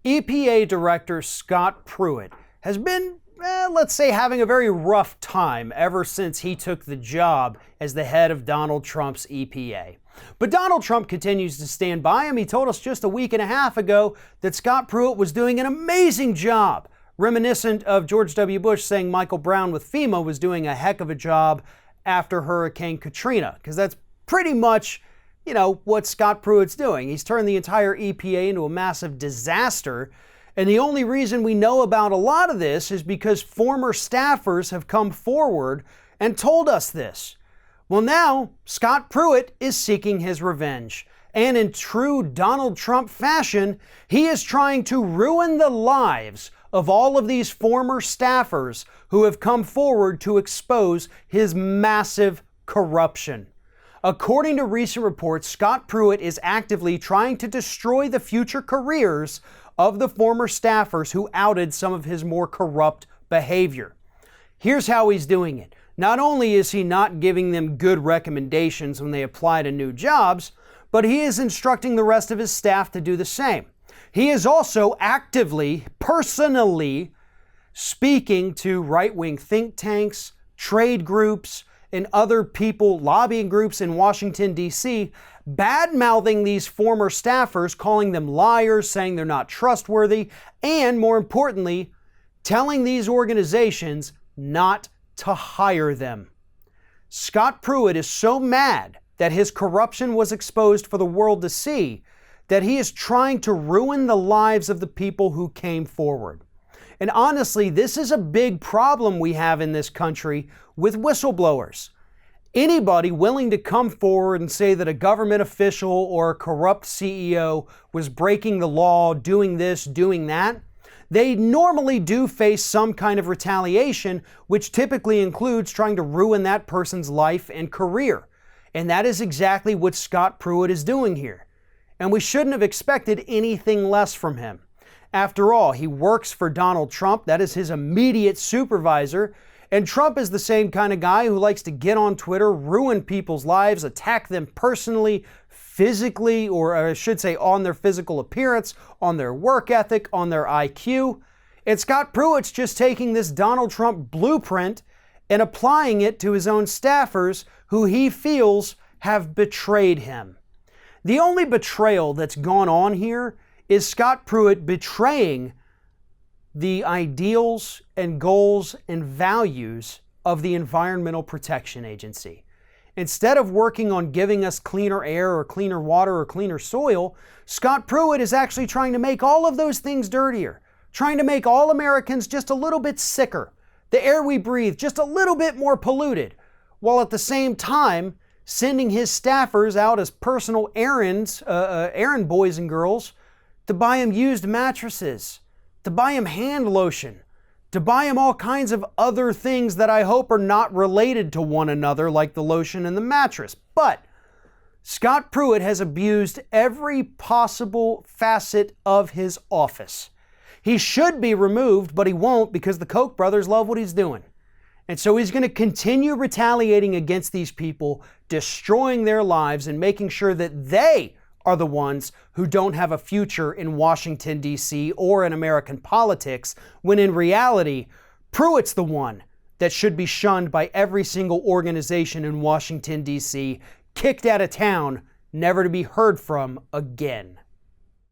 EPA Director Scott Pruitt has been, let's say, having a very rough time ever since he took the job as the head of Donald Trump's EPA. But Donald Trump continues to stand by him. He told us just a week and a half ago that Scott Pruitt was doing an amazing job, reminiscent of George W. Bush saying Michael Brown with FEMA was doing a heck of a job after Hurricane Katrina, because that's pretty much what Scott Pruitt's doing. He's turned the entire EPA into a massive disaster. And the only reason we know about a lot of this is because former staffers have come forward and told us this. Well, now Scott Pruitt is seeking his revenge. And in true Donald Trump fashion, he is trying to ruin the lives of all of these former staffers who have come forward to expose his massive corruption. According to recent reports, Scott Pruitt is actively trying to destroy the future careers of the former staffers who outed some of his more corrupt behavior. Here's how he's doing it. Not only is he not giving them good recommendations when they apply to new jobs, but he is instructing the rest of his staff to do the same. He is also actively, personally speaking to right-wing think tanks, trade groups, and other people, lobbying groups in Washington, D.C., bad-mouthing these former staffers, calling them liars, saying they're not trustworthy, and more importantly, telling these organizations not to hire them. Scott Pruitt is so mad that his corruption was exposed for the world to see that he is trying to ruin the lives of the people who came forward. And honestly, this is a big problem we have in this country with whistleblowers. Anybody willing to come forward and say that a government official or a corrupt CEO was breaking the law, doing this, doing that, they normally do face some kind of retaliation, which typically includes trying to ruin that person's life and career. And that is exactly what Scott Pruitt is doing here. And we shouldn't have expected anything less from him. After all, he works for Donald Trump. That is his immediate supervisor. And Trump is the same kind of guy who likes to get on Twitter, ruin people's lives, attack them personally, physically, or I should say on their physical appearance, on their work ethic, on their IQ. And Scott Pruitt's just taking this Donald Trump blueprint and applying it to his own staffers who he feels have betrayed him. The only betrayal that's gone on here is Scott Pruitt betraying the ideals and goals and values of the Environmental Protection Agency. Instead of working on giving us cleaner air or cleaner water or cleaner soil, Scott Pruitt is actually trying to make all of those things dirtier, trying to make all Americans just a little bit sicker, the air we breathe just a little bit more polluted, while at the same time sending his staffers out as personal errand boys and girls to buy him used mattresses, to buy him hand lotion, to buy him all kinds of other things that I hope are not related to one another, like the lotion and the mattress. But Scott Pruitt has abused every possible facet of his office. He should be removed, but he won't because the Koch brothers love what he's doing. And so he's going to continue retaliating against these people, destroying their lives and making sure that they are the ones who don't have a future in Washington, D.C. or in American politics, when in reality, Pruitt's the one that should be shunned by every single organization in Washington, D.C., kicked out of town, never to be heard from again.